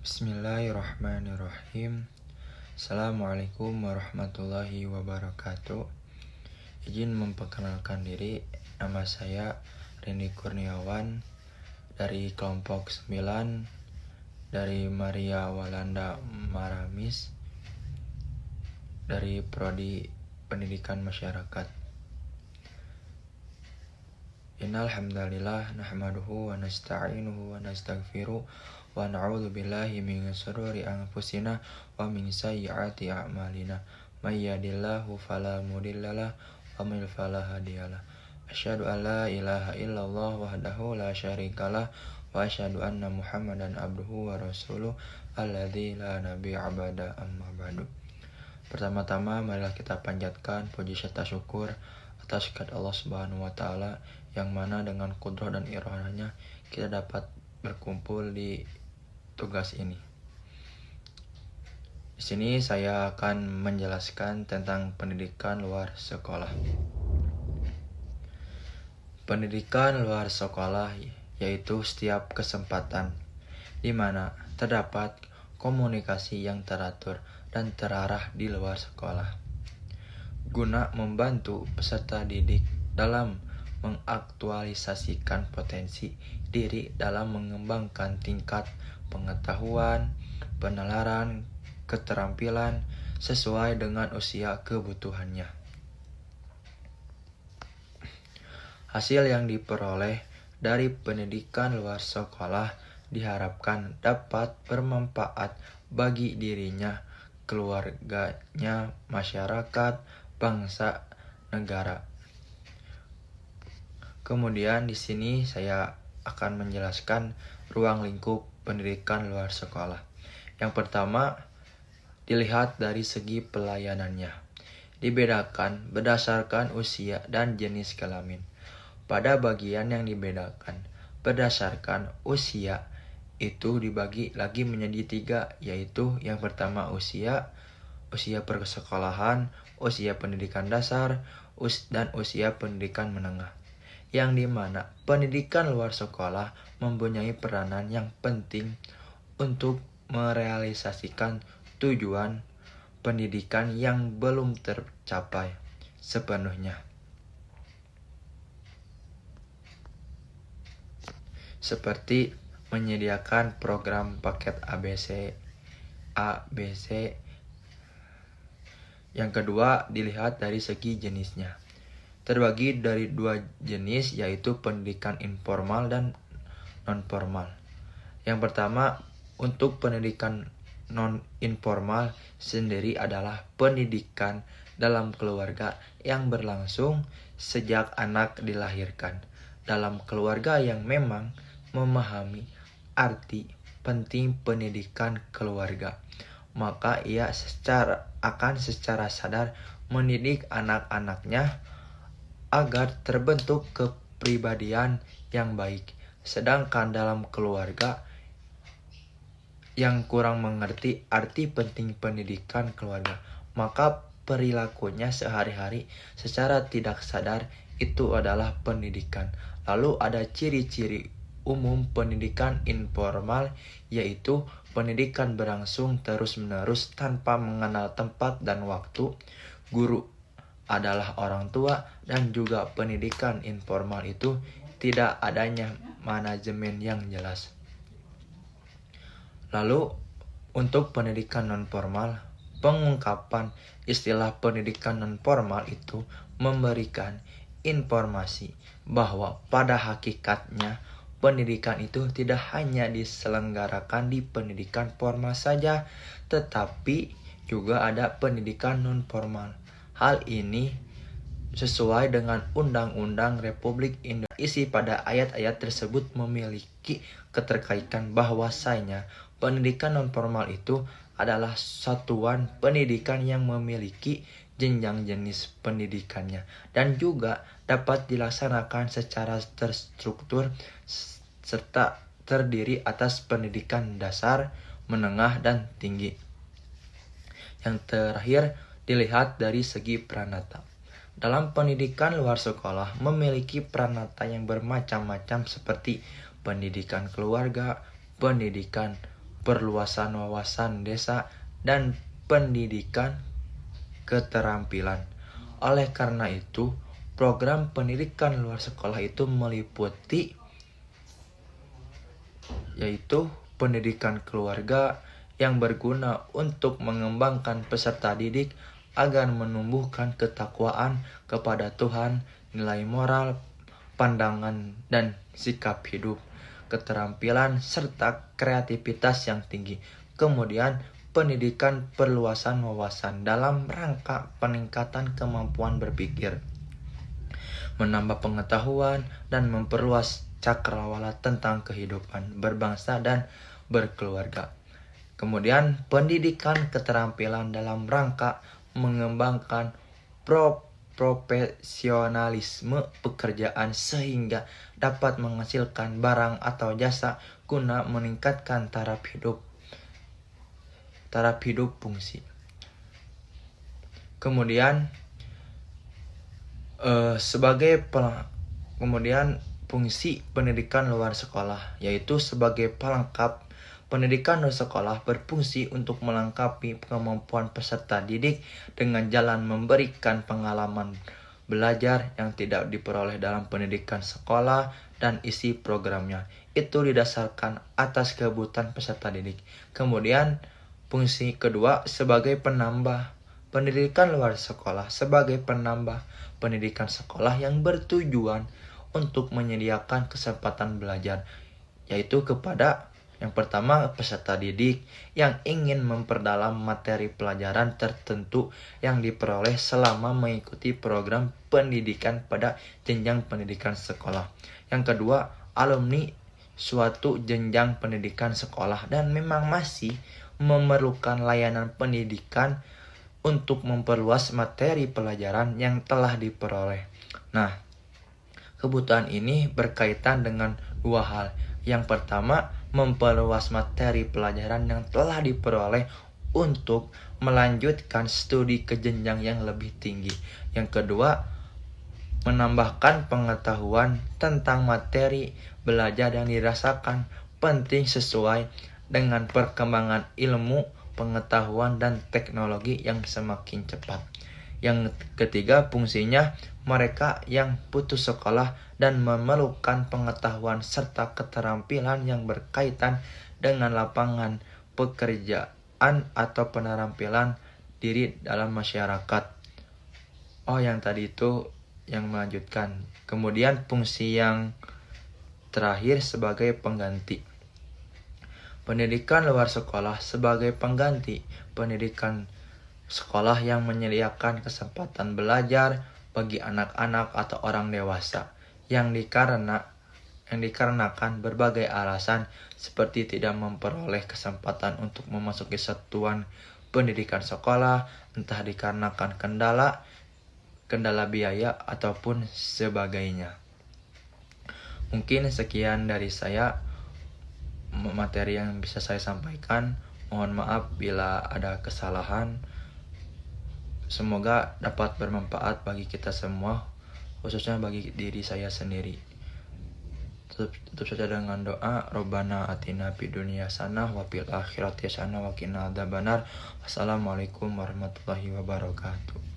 Bismillahirrahmanirrahim. Assalamualaikum warahmatullahi wabarakatuh. Izin memperkenalkan diri, nama saya Rini Kurniawan dari kelompok 9 dari Maria Walanda Maramis dari Prodi Pendidikan Masyarakat. Innal hamdalillah nahmaduhu wa nasta'inuhu wa nastaghfiruh wa na'udzu billahi min shururi anfusina wa min sayyiati a'malina. May yahdihillahu fala mudhillalah wa may yudlil fala hadiyalah. Asyhadu an la ilaha illallah wahdahu la syarikalah wa asyhadu anna Muhammadan abduhu wa rasuluh alladzi la nabiyya ba'da amma ba'du. Pertama-tama marilah kita panjatkan puji serta syukur atas kehadirat Allah Subhanahu wa taala yang mana dengan kudrah dan iradahnya kita dapat berkumpul di tugas ini. Di sini saya akan menjelaskan tentang pendidikan luar sekolah. Pendidikan luar sekolah yaitu setiap kesempatan di mana terdapat komunikasi yang teratur dan terarah di luar sekolah, guna membantu peserta didik dalam mengaktualisasikan potensi diri dalam mengembangkan tingkat pengetahuan, penalaran, keterampilan sesuai dengan usia kebutuhannya. Hasil yang diperoleh dari pendidikan luar sekolah diharapkan dapat bermanfaat bagi dirinya, keluarganya, masyarakat, bangsa, negara. Kemudian di sini saya akan menjelaskan ruang lingkup pendidikan luar sekolah. Yang pertama, dilihat dari segi pelayanannya. Dibedakan berdasarkan usia dan jenis kelamin. Pada bagian yang dibedakan berdasarkan usia itu dibagi lagi menjadi 3, yaitu yang pertama usia persekolahan, usia pendidikan dasar, dan usia pendidikan menengah. Yang dimana pendidikan luar sekolah mempunyai peranan yang penting untuk merealisasikan tujuan pendidikan yang belum tercapai sepenuhnya, seperti menyediakan program paket ABC. Yang kedua, dilihat dari segi jenisnya. Terbagi dari 2 jenis, yaitu pendidikan informal dan non-formal. Yang pertama, untuk pendidikan non-informal sendiri adalah pendidikan dalam keluarga yang berlangsung sejak anak dilahirkan. Dalam keluarga yang memang memahami arti penting pendidikan keluarga, maka ia secara sadar mendidik anak-anaknya agar terbentuk kepribadian yang baik. Sedangkan dalam keluarga yang kurang mengerti arti penting pendidikan keluarga, maka perilakunya sehari-hari secara tidak sadar itu adalah pendidikan. Lalu ada ciri-ciri umum pendidikan informal, yaitu pendidikan berlangsung terus-menerus tanpa mengenal tempat dan waktu. Guru adalah orang tua, dan juga pendidikan informal itu tidak adanya manajemen yang jelas. Lalu untuk pendidikan non-formal, pengungkapan istilah pendidikan non-formal itu memberikan informasi bahwa pada hakikatnya pendidikan itu tidak hanya diselenggarakan di pendidikan formal saja, tetapi juga ada pendidikan non-formal. Hal ini sesuai dengan Undang-Undang Republik Indonesia. Isi pada ayat-ayat tersebut memiliki keterkaitan bahwasanya pendidikan non-formal itu adalah satuan pendidikan yang memiliki jenjang jenis pendidikannya dan juga dapat dilaksanakan secara terstruktur serta terdiri atas pendidikan dasar, menengah, dan tinggi. Yang terakhir, dilihat dari segi peranata. Dalam pendidikan luar sekolah memiliki peranata yang bermacam-macam seperti pendidikan keluarga, pendidikan perluasan wawasan desa, dan pendidikan keterampilan. Oleh karena itu, program pendidikan luar sekolah itu meliputi yaitu pendidikan keluarga yang berguna untuk mengembangkan peserta didik agar menumbuhkan ketakwaan kepada Tuhan, nilai moral, pandangan dan sikap hidup, keterampilan serta kreativitas yang tinggi. Kemudian pendidikan perluasan wawasan dalam rangka peningkatan kemampuan berpikir, menambah pengetahuan dan memperluas cakrawala tentang kehidupan berbangsa dan berkeluarga. Kemudian pendidikan keterampilan dalam rangka mengembangkan profesionalisme pekerjaan sehingga dapat menghasilkan barang atau jasa guna meningkatkan taraf hidup fungsi. Kemudian fungsi pendidikan luar sekolah yaitu sebagai pelengkap. Pendidikan luar sekolah berfungsi untuk melengkapi kemampuan peserta didik dengan jalan memberikan pengalaman belajar yang tidak diperoleh dalam pendidikan sekolah dan isi programnya. Itu didasarkan atas kebutuhan peserta didik. Kemudian fungsi kedua sebagai penambah. Pendidikan luar sekolah sebagai penambah pendidikan sekolah yang bertujuan untuk menyediakan kesempatan belajar, yaitu kepada yang pertama peserta didik yang ingin memperdalam materi pelajaran tertentu yang diperoleh selama mengikuti program pendidikan pada jenjang pendidikan sekolah. Yang kedua, alumni suatu jenjang pendidikan sekolah dan memang masih memerlukan layanan pendidikan untuk memperluas materi pelajaran yang telah diperoleh. Nah, kebutuhan ini berkaitan dengan dua hal. Yang pertama, memperluas materi pelajaran yang telah diperoleh untuk melanjutkan studi ke jenjang yang lebih tinggi. Yang kedua, menambahkan pengetahuan tentang materi belajar yang dirasakan penting sesuai dengan perkembangan ilmu, pengetahuan, dan teknologi yang semakin cepat. Yang ketiga, fungsinya mereka yang putus sekolah dan memerlukan pengetahuan serta keterampilan yang berkaitan dengan lapangan pekerjaan atau penampilan diri dalam masyarakat. Yang tadi itu yang melanjutkan. Kemudian fungsi yang terakhir sebagai pengganti. Pendidikan luar sekolah sebagai pengganti pendidikan sekolah yang menyediakan kesempatan belajar bagi anak-anak atau orang dewasa yang dikarenakan berbagai alasan seperti tidak memperoleh kesempatan untuk memasuki satuan pendidikan sekolah, entah dikarenakan kendala biaya ataupun sebagainya. Mungkin sekian dari saya materi yang bisa saya sampaikan. Mohon maaf bila ada kesalahan. Semoga dapat bermanfaat bagi kita semua, khususnya bagi diri saya sendiri. Tutup saja dengan doa. Robbana atina fid dunya hasanah wa fil akhirati hasanah wa qina adzabannar. Wassalamualaikum warahmatullahi wabarakatuh.